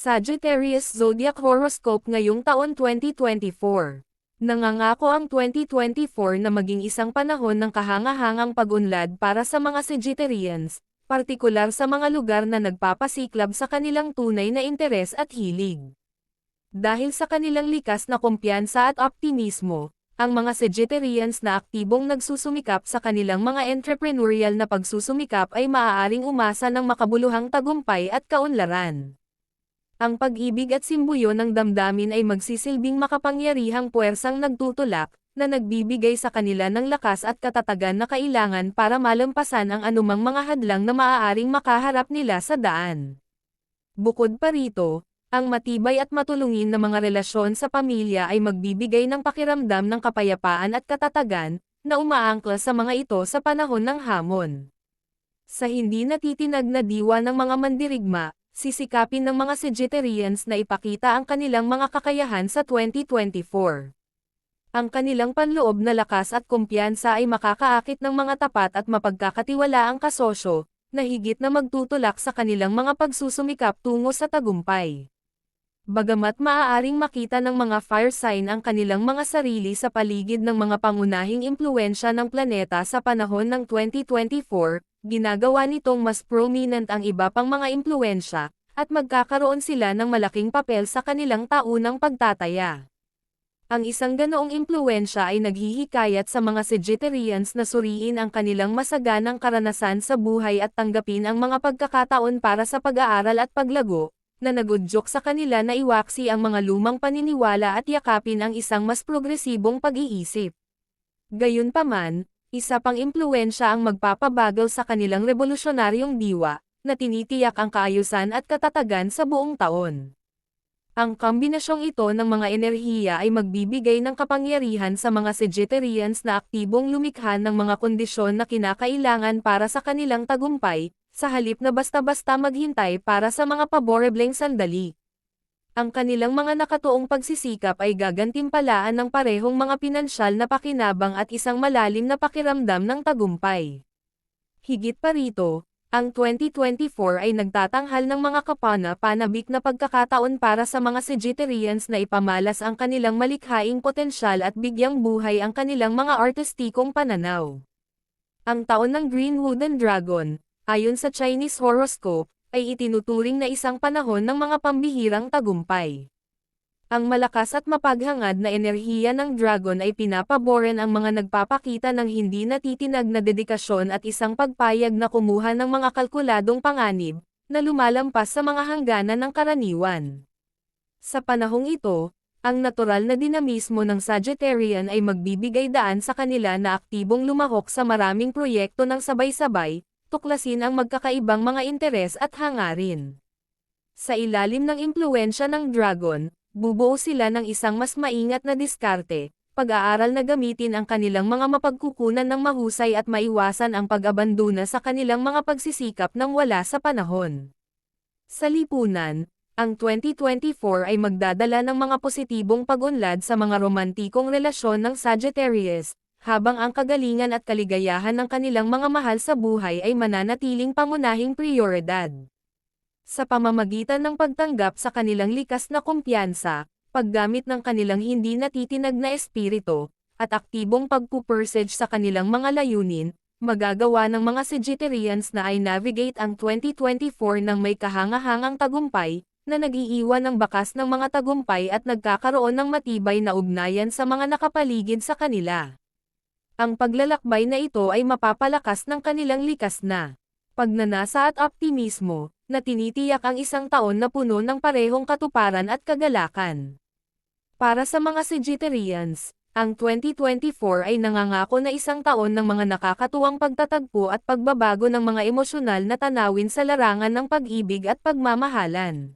Sagittarius Zodiac Horoscope ngayong taon 2024. Nangangako ang 2024 na maging isang panahon ng kahangahangang pag-unlad para sa mga Sagittarians, partikular sa mga lugar na nagpapasiklab sa kanilang tunay na interes at hilig. Dahil sa kanilang likas na kumpiyansa at optimismo, ang mga Sagittarians na aktibong nagsusumikap sa kanilang mga entrepreneurial na pagsusumikap ay maaaring umasa ng makabuluhang tagumpay at kaunlaran. Ang pag-ibig at simbuyo ng damdamin ay magsisilbing makapangyarihang puwersang nagtutulak, na nagbibigay sa kanila ng lakas at katatagan na kailangan para malampasan ang anumang mga hadlang na maaaring makaharap nila sa daan. Bukod pa rito, ang matibay at matulungin na mga relasyon sa pamilya ay magbibigay ng pakiramdam ng kapayapaan at katatagan, na umaangkla sa mga ito sa panahon ng hamon. Sa hindi natitinag na diwa ng mga mandirigma, sisikapin ng mga Sagittarians na ipakita ang kanilang mga kakayahan sa 2024. Ang kanilang panloob na lakas at kumpiyansa ay makakaakit ng mga tapat at mapagkakatiwalaang kasosyo, na higit na magtutulak sa kanilang mga pagsusumikap tungo sa tagumpay. Bagamat maaaring makita ng mga fire sign ang kanilang mga sarili sa paligid ng mga pangunahing impluwensya ng planeta sa panahon ng 2024, ginagawa nitong mas prominent ang iba pang mga impluwensya, at magkakaroon sila ng malaking papel sa kanilang taunang pagtataya. Ang isang ganoong impluwensya ay naghihikayat sa mga Sagittarians na suriin ang kanilang masaganang karanasan sa buhay at tanggapin ang mga pagkakataon para sa pag-aaral at paglago, na nagudyok sa kanila na iwaksi ang mga lumang paniniwala at yakapin ang isang mas progresibong pag-iisip. Gayunpaman, isa pang impluwensya ang magpapabagal sa kanilang revolusyonaryong diwa, na tinitiyak ang kaayusan at katatagan sa buong taon. Ang kombinasyong ito ng mga enerhiya ay magbibigay ng kapangyarihan sa mga Sagittarians na aktibong lumikha ng mga kondisyon na kinakailangan para sa kanilang tagumpay, sa halip na basta-basta maghintay para sa mga paborebleng sandali. Ang kanilang mga nakatuong pagsisikap ay gagantimpalaan ng parehong mga pinansyal na pakinabang at isang malalim na pakiramdam ng tagumpay. Higit pa rito, ang 2024 ay nagtatanghal ng mga kapana-panabik na pagkakataon para sa mga Sagittarians na ipamalas ang kanilang malikhaing potensyal at bigyang buhay ang kanilang mga artistikong pananaw. Ang taon ng Green Wooden Dragon, ayon sa Chinese horoscope, ay itinuturing na isang panahon ng mga pambihirang tagumpay. Ang malakas at mapaghangad na enerhiya ng dragon ay pinapaboran ang mga nagpapakita ng hindi natitinag na dedikasyon at isang pagpayag na kumuha ng mga kalkuladong panganib, na lumalampas sa mga hangganan ng karaniwan. Sa panahong ito, ang natural na dinamismo ng Sagittarian ay magbibigay daan sa kanila na aktibong lumahok sa maraming proyekto ng sabay-sabay, tuklasin ang magkakaibang mga interes at hangarin. Sa ilalim ng impluwensya ng dragon, bubuo sila ng isang mas maingat na diskarte, pag-aaral na gamitin ang kanilang mga mapagkukunan ng mahusay at maiwasan ang pag-abandona sa kanilang mga pagsisikap ng wala sa panahon. Sa lipunan, ang 2024 ay magdadala ng mga positibong pag-unlad sa mga romantikong relasyon ng Sagittarius, habang ang kagalingan at kaligayahan ng kanilang mga mahal sa buhay ay mananatiling pangunahing prioridad. Sa pamamagitan ng pagtanggap sa kanilang likas na kumpiyansa, paggamit ng kanilang hindi natitinag na espiritu, at aktibong pagpupursige sa kanilang mga layunin, magagawa ng mga Sagittarians na ay navigate ang 2024 ng may kahangahangang tagumpay, na nag-iiwan ng bakas ng mga tagumpay at nagkakaroon ng matibay na ugnayan sa mga nakapaligid sa kanila. Ang paglalakbay na ito ay mapapalakas ng kanilang likas na pagnanasa at optimismo, na tinitiyak ang isang taon na puno ng parehong katuparan at kagalakan. Para sa mga Sagittarians, ang 2024 ay nangangako na isang taon ng mga nakakatuwang pagtatagpo at pagbabago ng mga emosyonal na tanawin sa larangan ng pag-ibig at pagmamahalan.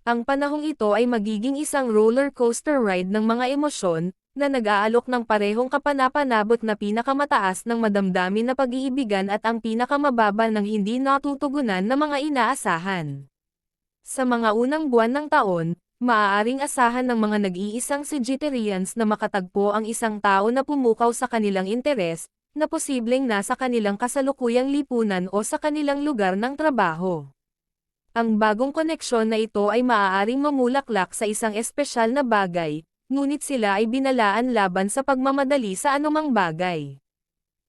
Ang panahong ito ay magiging isang roller coaster ride ng mga emosyon, na nag-aalok ng parehong kapanapanabot na pinakamataas ng madamdamin na pag-iibigan at ang pinakamababa ng hindi natutugunan na mga inaasahan. Sa mga unang buwan ng taon, maaaring asahan ng mga nag-iisang Sagittarians na makatagpo ang isang tao na pumukaw sa kanilang interes, na posibleng nasa kanilang kasalukuyang lipunan o sa kanilang lugar ng trabaho. Ang bagong koneksyon na ito ay maaaring mamulaklak sa isang espesyal na bagay, ngunit sila ay binalaan laban sa pagmamadali sa anumang bagay.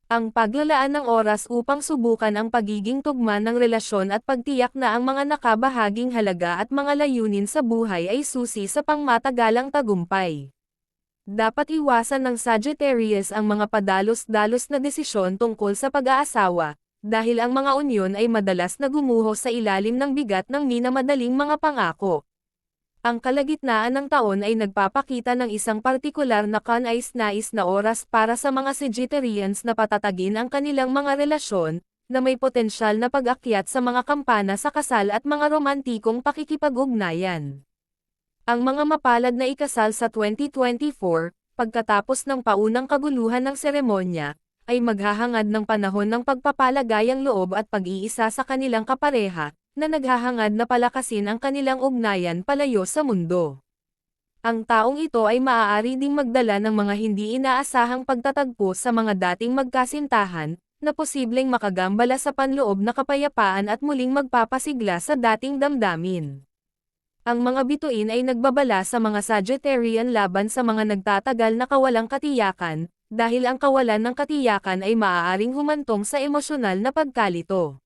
Ang paglalaan ng oras upang subukan ang pagiging tugma ng relasyon at pagtiyak na ang mga nakabahaging halaga at mga layunin sa buhay ay susi sa pangmatagalang tagumpay. Dapat iwasan ng Sagittarius ang mga padalos-dalos na desisyon tungkol sa pag-aasawa, dahil ang mga unyon ay madalas na gumuho sa ilalim ng bigat ng minamadaling mga pangako. Ang kalagitnaan ng taon ay nagpapakita ng isang partikular na kanais-nais na oras para sa mga Sagittarians na patatagin ang kanilang mga relasyon, na may potensyal na pag-akyat sa mga kampana sa kasal at mga romantikong pakikipag-ugnayan. Ang mga mapalad na ikasal sa 2024, pagkatapos ng paunang kaguluhan ng seremonya, ay maghahangad ng panahon ng pagpapalagayang loob at pag-iisa sa kanilang kapareha, na naghahangad na palakasin ang kanilang ugnayan palayo sa mundo. Ang taong ito ay maaari ding magdala ng mga hindi inaasahang pagtatagpo sa mga dating magkasintahan, na posibleng makagambala sa panloob na kapayapaan at muling magpapasigla sa dating damdamin. Ang mga bituin ay nagbabala sa mga Sagittarian laban sa mga nagtatagal na kawalang katiyakan, dahil ang kawalan ng katiyakan ay maaaring humantong sa emosyonal na pagkalito.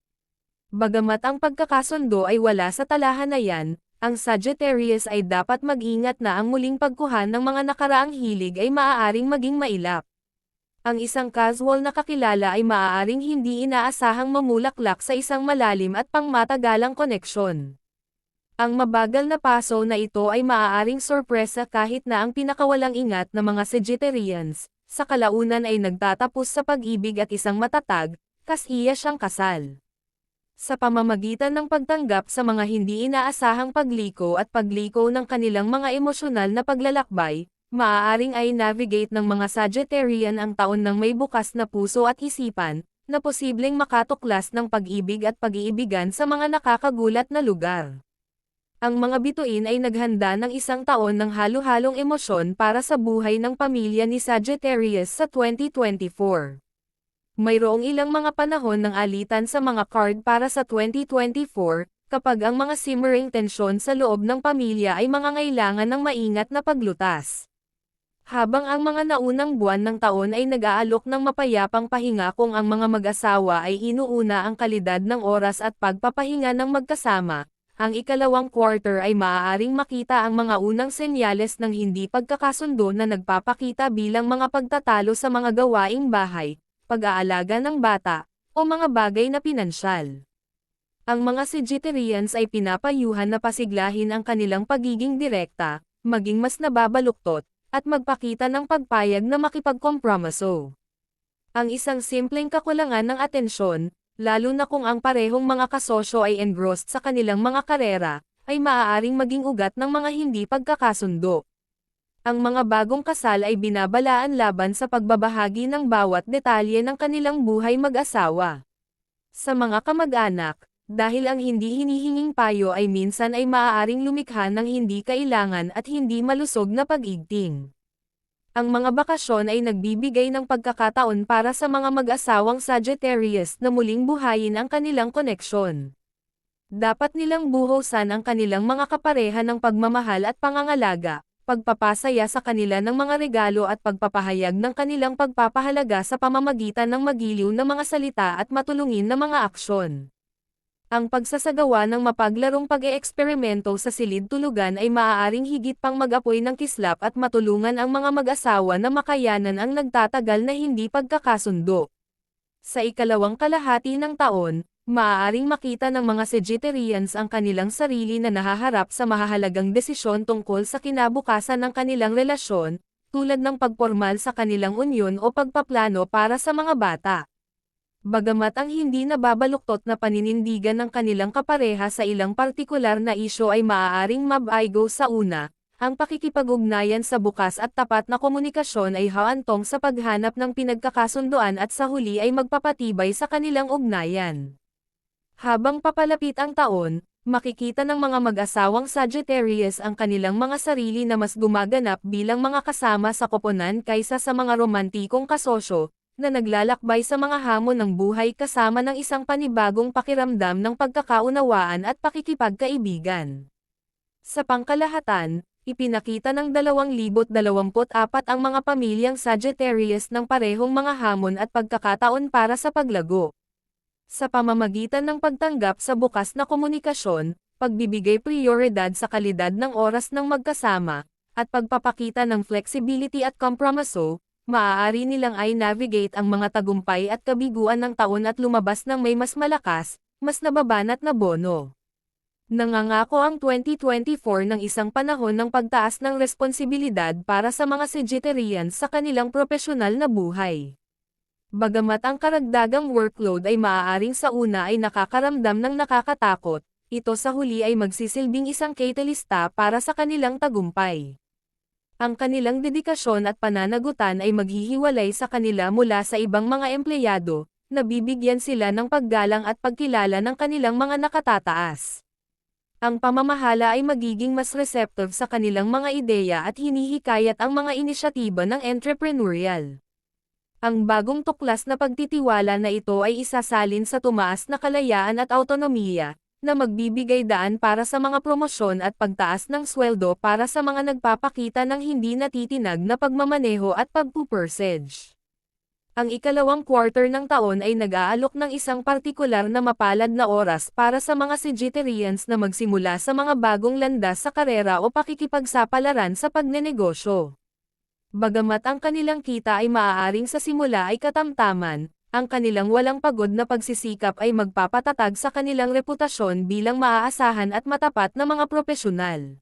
Bagamat ang pagkakasundo ay wala sa talahanayan, ang Sagittarius ay dapat mag-ingat na ang muling pagkuhan ng mga nakaraang hilig ay maaaring maging mailap. Ang isang casual na kakilala ay maaaring hindi inaasahang mamulaklak sa isang malalim at pangmatagalang koneksyon. Ang mabagal na paso na ito ay maaaring sorpresa kahit na ang pinakawalang ingat na mga Sagittarians, sa kalaunan ay nagtatapos sa pag-ibig at isang matatag, kasiya siyang kasal. Sa pamamagitan ng pagtanggap sa mga hindi inaasahang pagliko at pagliko ng kanilang mga emosyonal na paglalakbay, maaaring ay navigate ng mga Sagittarian ang taon ng may bukas na puso at isipan, na posibleng makatuklas ng pag-ibig at pag-iibigan sa mga nakakagulat na lugar. Ang mga bituin ay naghanda ng isang taon ng halo-halong emosyon para sa buhay ng pamilya ni Sagittarius sa 2024. Mayroong ilang mga panahon ng alitan sa mga card para sa 2024, kapag ang mga simmering tensyon sa loob ng pamilya ay mangangailangan ng maingat na paglutas. Habang ang mga naunang buwan ng taon ay nag-aalok ng mapayapang pahinga kung ang mga mag-asawa ay inuuna ang kalidad ng oras at pagpapahinga ng magkasama, ang ikalawang quarter ay maaaring makita ang mga unang senyales ng hindi pagkakasundo na nagpapakita bilang mga pagtatalo sa mga gawaing bahay, pag-aalaga ng bata, o mga bagay na pinansyal. Ang mga Sagittarians ay pinapayuhan na pasiglahin ang kanilang pagiging direkta, maging mas nababaluktot, at magpakita ng pagpayag na makipagkompromiso. Ang isang simpleng kakulangan ng atensyon, lalo na kung ang parehong mga kasosyo ay engrossed sa kanilang mga karera, ay maaaring maging ugat ng mga hindi pagkakasundo. Ang mga bagong kasal ay binabalaan laban sa pagbabahagi ng bawat detalye ng kanilang buhay mag-asawa. Sa mga kamag-anak, dahil ang hindi hinihinging payo ay minsan ay maaaring lumikha ng hindi kailangan at hindi malusog na pag-igting. Ang mga bakasyon ay nagbibigay ng pagkakataon para sa mga mag-asawang Sagittarius na muling buhayin ang kanilang koneksyon. Dapat nilang buhusan ang kanilang mga kapareha ng pagmamahal at pangangalaga, pagpapasaya sa kanila ng mga regalo at pagpapahayag ng kanilang pagpapahalaga sa pamamagitan ng magiliw na mga salita at matulungin na mga aksyon. Ang pagsasagawa ng mapaglarong pag-eeksperimento sa silid-tulugan ay maaaring higit pang mag-apoy ng kislap at matulungan ang mga mag-asawa na makayanan ang nagtatagal na hindi pagkakasundo. Sa ikalawang kalahati ng taon, maaaring makita ng mga Sagittarians ang kanilang sarili na nahaharap sa mahahalagang desisyon tungkol sa kinabukasan ng kanilang relasyon, tulad ng pagpormal sa kanilang unyon o pagpaplano para sa mga bata. Bagamat ang hindi nababaluktot na paninindigan ng kanilang kapareha sa ilang partikular na isyo ay maaaring mabaygo sa una, ang pakikipag-ugnayan sa bukas at tapat na komunikasyon ay haantong sa paghanap ng pinagkakasunduan at sa huli ay magpapatibay sa kanilang ugnayan. Habang papalapit ang taon, makikita ng mga mag-asawang Sagittarius ang kanilang mga sarili na mas gumaganap bilang mga kasama sa koponan kaysa sa mga romantikong kasosyo, na naglalakbay sa mga hamon ng buhay kasama ng isang panibagong pakiramdam ng pagkakaunawaan at pakikipagkaibigan. Sa pangkalahatan, ipinakita ng 2024 ang mga pamilyang Sagittarius ng parehong mga hamon at pagkakataon para sa paglago. Sa pamamagitan ng pagtanggap sa bukas na komunikasyon, pagbibigay prioridad sa kalidad ng oras ng magkasama, at pagpapakita ng flexibility at kompromiso, maaari nilang i-navigate ang mga tagumpay at kabiguan ng taon at lumabas ng may mas malakas, mas nababanat na bono. Nangangako ang 2024 ng isang panahon ng pagtaas ng responsibilidad para sa mga Sagittarians sa kanilang propesyonal na buhay. Bagamat ang karagdagang workload ay maaaring sa una ay nakakaramdam ng nakakatakot, ito sa huli ay magsisilbing isang catalysta para sa kanilang tagumpay. Ang kanilang dedikasyon at pananagutan ay maghihiwalay sa kanila mula sa ibang mga empleyado, na bibigyan sila ng paggalang at pagkilala ng kanilang mga nakatataas. Ang pamamahala ay magiging mas receptive sa kanilang mga ideya at hinihikayat ang mga inisyatiba ng entrepreneurial. Ang bagong tuklas na pagtitiwala na ito ay isasalin sa tumaas na kalayaan at autonomiya, na magbibigay daan para sa mga promosyon at pagtaas ng sweldo para sa mga nagpapakita ng hindi natitinag na pagmamaneho at pagpupursage. Ang ikalawang quarter ng taon ay nag-aalok ng isang partikular na mapalad na oras para sa mga Sagittarians na magsimula sa mga bagong landas sa karera o pakikipagsapalaran sa pagnenegosyo. Bagamat ang kanilang kita ay maaaring sa simula ay katamtaman, ang kanilang walang pagod na pagsisikap ay magpapatatag sa kanilang reputasyon bilang maaasahan at matapat na mga propesyonal.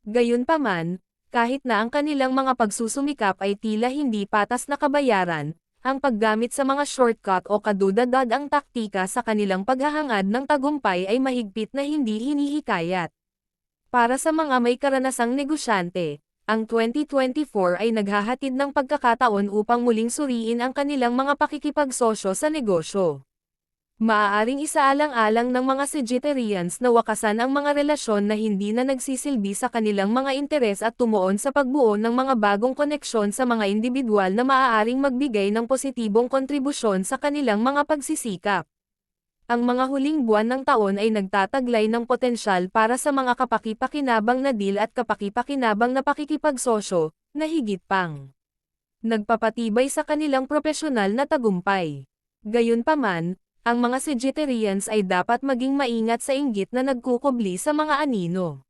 Gayunpaman, kahit na ang kanilang mga pagsusumikap ay tila hindi patas na kabayaran, ang paggamit sa mga shortcut o kadudad ang taktika sa kanilang paghahangad ng tagumpay ay mahigpit na hindi hinihikayat. Para sa mga may karanasang negosyante, ang 2024 ay naghahatid ng pagkakataon upang muling suriin ang kanilang mga pakikipagsosyo sa negosyo. Maaaring isaalang-alang ng mga Sagittarians na wakasan ang mga relasyon na hindi na nagsisilbi sa kanilang mga interes at tumuon sa pagbuo ng mga bagong koneksyon sa mga individual na maaaring magbigay ng positibong kontribusyon sa kanilang mga pagsisikap. Ang mga huling buwan ng taon ay nagtataglay ng potensyal para sa mga kapakipakinabang na deal at kapakipakinabang na pakikipagsosyo, na higit pang nagpapatibay sa kanilang propesyonal na tagumpay. Gayunpaman, ang mga Sagittarians ay dapat maging maingat sa inggit na nagkukubli sa mga anino.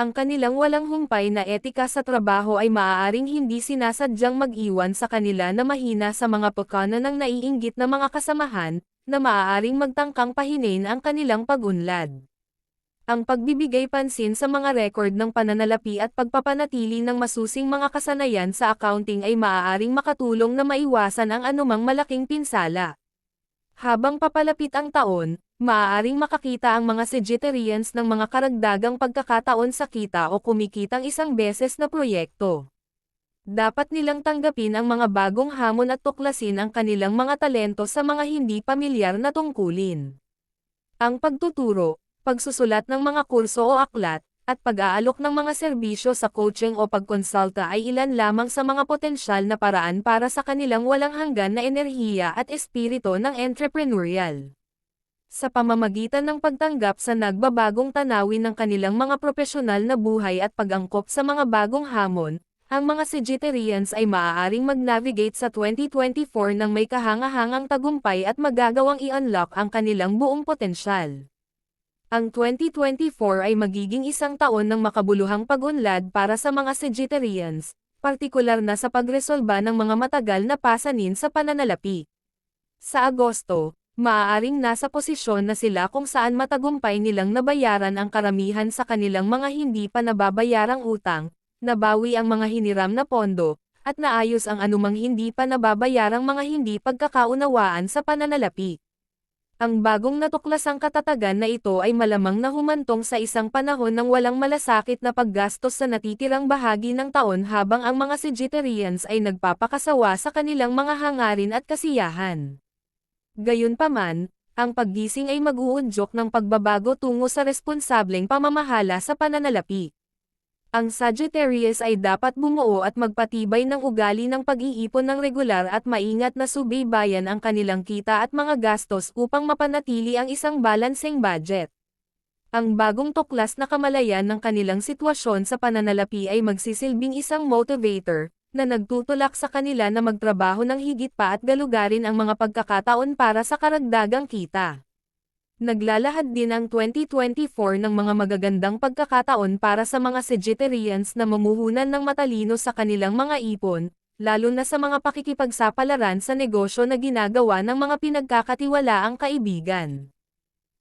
Ang kanilang walang humpay na etika sa trabaho ay maaaring hindi sinasadyang mag-iwan sa kanila na mahina sa mga pagkana ng naiinggit na mga kasamahan, na maaaring magtangkang pahinain ang kanilang pag-unlad. Ang pagbibigay pansin sa mga record ng pananalapi at pagpapanatili ng masusing mga kasanayan sa accounting ay maaaring makatulong na maiwasan ang anumang malaking pinsala. Habang papalapit ang taon, maaaring makakita ang mga Sagittarians ng mga karagdagang pagkakataon sa kita o kumikitang isang beses na proyekto. Dapat nilang tanggapin ang mga bagong hamon at tuklasin ang kanilang mga talento sa mga hindi pamilyar na tungkulin. Ang pagtuturo, pagsusulat ng mga kurso o aklat, at pag-aalok ng mga serbisyo sa coaching o pagkonsulta ay ilan lamang sa mga potensyal na paraan para sa kanilang walang hanggan na enerhiya at espiritu ng entrepreneurial. Sa pamamagitan ng pagtanggap sa nagbabagong tanawin ng kanilang mga propesyonal na buhay at pag-angkop sa mga bagong hamon, ang mga Sagittarians ay maaaring mag-navigate sa 2024 ng may kahangahangang tagumpay at magagawang i-unlock ang kanilang buong potensyal. Ang 2024 ay magiging isang taon ng makabuluhang pag-unlad para sa mga Sagittarians, partikular na sa pagresolba ng mga matagal na pasanin sa pananalapi. Sa Agosto, maaaring nasa posisyon na sila kung saan matagumpay nilang nabayaran ang karamihan sa kanilang mga hindi pa nababayarang utang, nabawi ang mga hiniram na pondo, at naayos ang anumang hindi pa nababayarang mga hindi pagkakaunawaan sa pananalapi. Ang bagong natuklasang katatagan na ito ay malamang na humantong sa isang panahon ng walang malasakit na paggastos sa natitirang bahagi ng taon habang ang mga Sagittarians ay nagpapakasawa sa kanilang mga hangarin at kasiyahan. Gayunpaman, ang paggising ay mag-uudyok ng pagbabago tungo sa responsableng pamamahala sa pananalapi. Ang Sagittarius ay dapat bumuo at magpatibay ng ugali ng pag-iipon ng regular at maingat na subaybayan ang kanilang kita at mga gastos upang mapanatili ang isang balanseng budget. Ang bagong tuklas na kamalayan ng kanilang sitwasyon sa pananalapi ay magsisilbing isang motivator, na nagtutulak sa kanila na magtrabaho ng higit pa at galugarin ang mga pagkakataon para sa karagdagang kita. Naglalahad din ang 2024 ng mga magagandang pagkakataon para sa mga Sagittarians na mamuhunan ng matalino sa kanilang mga ipon, lalo na sa mga pakikipagsapalaran sa negosyo na ginagawa ng mga pinagkakatiwalaang kaibigan.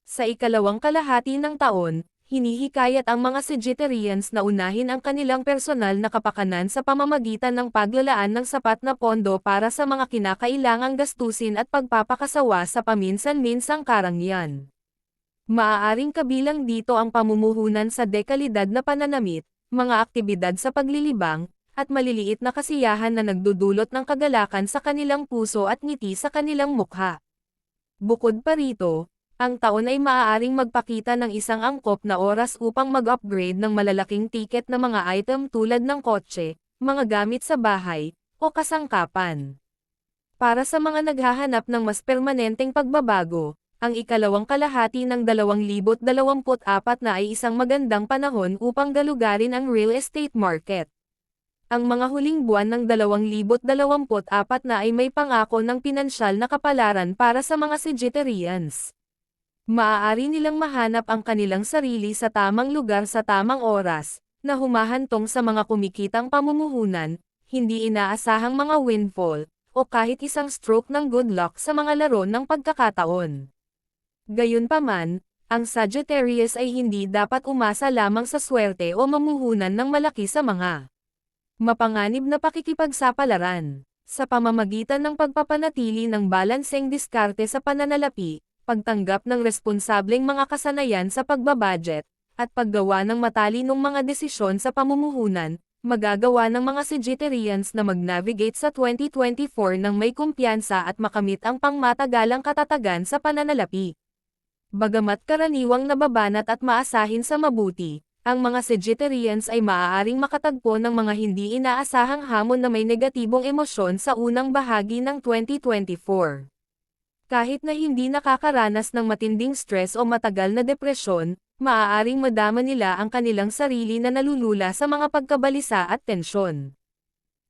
Sa ikalawang kalahati ng taon, hinihikayat ang mga Sagittarians na unahin ang kanilang personal na kapakanan sa pamamagitan ng paglalaan ng sapat na pondo para sa mga kinakailangang gastusin at pagpapakasawa sa paminsan-minsang karangyaan. Maaaring kabilang dito ang pamumuhunan sa dekalidad na pananamit, mga aktibidad sa paglilibang, at maliliit na kasiyahan na nagdudulot ng kagalakan sa kanilang puso at ngiti sa kanilang mukha. Bukod pa rito, ang taon ay maaaring magpakita ng isang angkop na oras upang mag-upgrade ng malalaking tiket na mga item tulad ng kotse, mga gamit sa bahay, o kasangkapan. Para sa mga naghahanap ng mas permanenteng pagbabago, ang ikalawang kalahati ng 2024 na ay isang magandang panahon upang galugarin ang real estate market. Ang mga huling buwan ng 2024 na ay may pangako ng pinansyal na kapalaran para sa mga Sagittarians. Maaari nilang mahanap ang kanilang sarili sa tamang lugar sa tamang oras, na humahantong sa mga kumikitang pamumuhunan, hindi inaasahang mga windfall, o kahit isang stroke ng good luck sa mga laro ng pagkakataon. Gayunpaman, ang Sagittarius ay hindi dapat umasa lamang sa swerte o mamuhunan ng malaki sa mga mapanganib na pakikipagsapalaran. Sa pamamagitan ng pagpapanatili ng balanseng diskarte sa pananalapi, pagtanggap ng responsableng mga kasanayan sa pagbabudget, at paggawa ng matalinong mga desisyon sa pamumuhunan, magagawa ng mga Sagittarians na mag-navigate sa 2024 ng may kumpiyansa at makamit ang pangmatagalang katatagan sa pananalapi. Bagamat karaniwang nababanat at maasahin sa mabuti, ang mga Sagittarians ay maaaring makatagpo ng mga hindi inaasahang hamon na may negatibong emosyon sa unang bahagi ng 2024. Kahit na hindi nakakaranas ng matinding stress o matagal na depresyon, maaaring madama nila ang kanilang sarili na nalulula sa mga pagkabalisa at tensyon.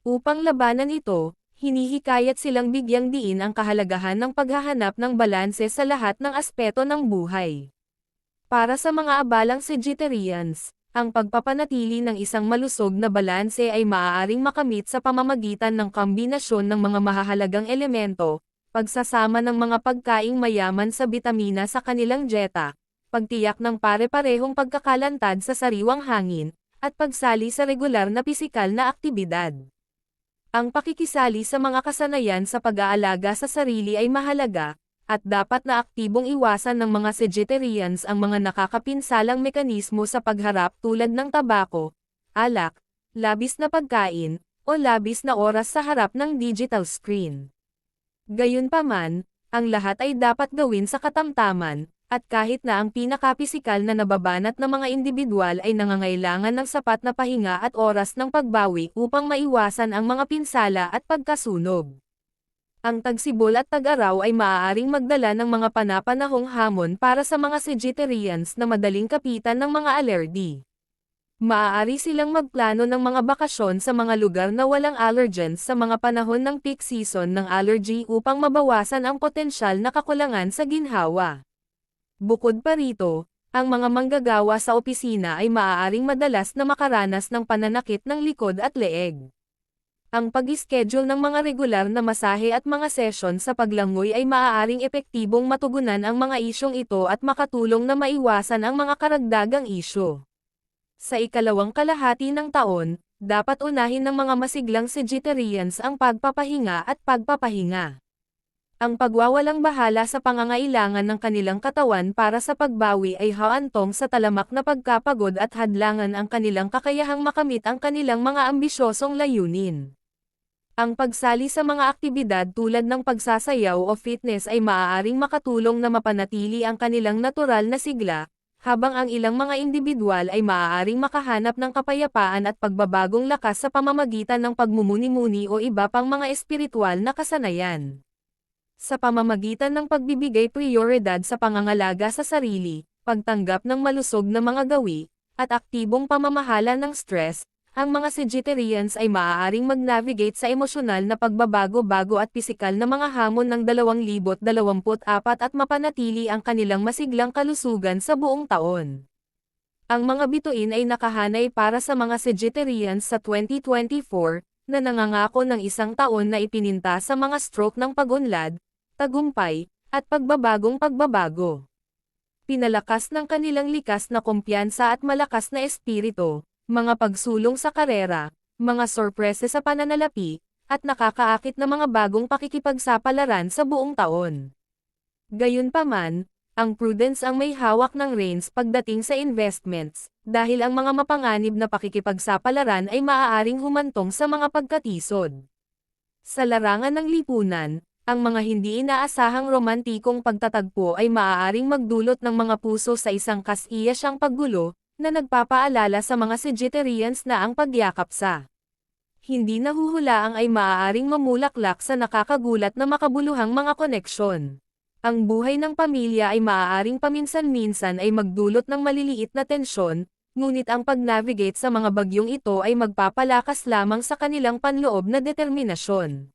Upang labanan ito, hinihikayat silang bigyang diin ang kahalagahan ng paghahanap ng balanse sa lahat ng aspeto ng buhay. Para sa mga abalang Sagittarians, ang pagpapanatili ng isang malusog na balanse ay maaaring makamit sa pamamagitan ng kombinasyon ng mga mahahalagang elemento, pagsasama ng mga pagkaing mayaman sa bitamina sa kanilang dieta, pagtiyak ng pare-parehong pagkakalantad sa sariwang hangin, at pagsali sa regular na pisikal na aktibidad. Ang pakikisali sa mga kasanayan sa pag-aalaga sa sarili ay mahalaga, at dapat na aktibong iwasan ng mga Sagittarians ang mga nakakapinsalang mekanismo sa pagharap tulad ng tabako, alak, labis na pagkain, o labis na oras sa harap ng digital screen. Gayunpaman, ang lahat ay dapat gawin sa katamtaman, at kahit na ang pinakapisikal na nababanat na mga individual ay nangangailangan ng sapat na pahinga at oras ng pagbawi upang maiwasan ang mga pinsala at pagkasunog. Ang tagsibol at tag-araw ay maaaring magdala ng mga panapanahong hamon para sa mga Sagittarians na madaling kapitan ng mga alergy. Maaari silang magplano ng mga bakasyon sa mga lugar na walang allergens sa mga panahon ng peak season ng allergy upang mabawasan ang potensyal na kakulangan sa ginhawa. Bukod pa rito, ang mga manggagawa sa opisina ay maaaring madalas na makaranas ng pananakit ng likod at leeg. Ang pag-schedule ng mga regular na masahe at mga session sa paglangoy ay maaaring epektibong matugunan ang mga isyong ito at makatulong na maiwasan ang mga karagdagang isyu. Sa ikalawang kalahati ng taon, dapat unahin ng mga masiglang Sagittarians ang pagpapahinga at pagpapahinga. Ang pagwawalang bahala sa pangangailangan ng kanilang katawan para sa pagbawi ay haantong sa talamak na pagkapagod at hadlangan ang kanilang kakayahang makamit ang kanilang mga ambisyosong layunin. Ang pagsali sa mga aktibidad tulad ng pagsasayaw o fitness ay maaaring makatulong na mapanatili ang kanilang natural na sigla, habang ang ilang mga individual ay maaaring makahanap ng kapayapaan at pagbabagong lakas sa pamamagitan ng pagmumuni-muni o iba pang mga espiritual na kasanayan. Sa pamamagitan ng pagbibigay prioridad sa pangangalaga sa sarili, pagtanggap ng malusog na mga gawi, at aktibong pamamahala ng stress, ang mga Sagittarians ay maaaring mag-navigate sa emosyonal na pagbabago-bago at pisikal na mga hamon ng 2024 at mapanatili ang kanilang masiglang kalusugan sa buong taon. Ang mga bituin ay nakahanay para sa mga Sagittarians sa 2024, na nangangako ng isang taon na ipininta sa mga stroke ng pag-unlad, tagumpay, at pagbabago. Pinalakas ng kanilang likas na kumpiyansa at malakas na espiritu, mga pagsulong sa karera, mga sorpresa sa pananalapi, at nakakaakit na mga bagong pakikipagsapalaran sa buong taon. Gayunpaman, ang prudence ang may hawak ng reins pagdating sa investments, dahil ang mga mapanganib na pakikipagsapalaran ay maaaring humantong sa mga pagkatisod. Sa larangan ng lipunan, ang mga hindi inaasahang romantikong pagtatagpo ay maaaring magdulot ng mga puso sa isang kasiyasyang paggulo, na nagpapaalala sa mga Sagittarians na ang pagyakap sa hindi nahuhulaang ay maaaring mamulaklak sa nakakagulat na makabuluhang mga koneksyon. Ang buhay ng pamilya ay maaaring paminsan-minsan ay magdulot ng maliliit na tensyon, ngunit ang pag-navigate sa mga bagyong ito ay magpapalakas lamang sa kanilang panloob na determinasyon.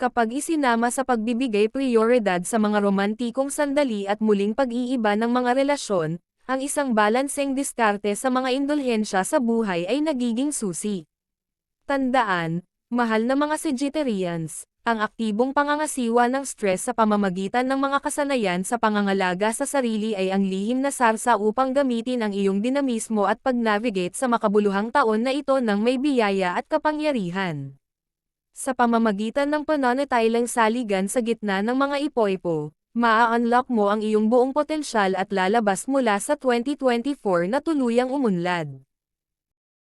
Kapag isinama sa pagbibigay prioridad sa mga romantikong sandali at muling pag-iiba ng mga relasyon, ang isang balanseng diskarte sa mga indulhensya sa buhay ay nagiging susi. Tandaan, mahal na mga Sagittarians, ang aktibong pangangasiwa ng stress sa pamamagitan ng mga kasanayan sa pangangalaga sa sarili ay ang lihim na sarsa upang gamitin ang iyong dinamismo at pag-navigate sa makabuluhang taon na ito ng may biyaya at kapangyarihan. Sa pamamagitan ng pananatiling saligan sa gitna ng mga ipoipo, maa-unlock mo ang iyong buong potensyal at lalabas mula sa 2024 na tuluyang umunlad.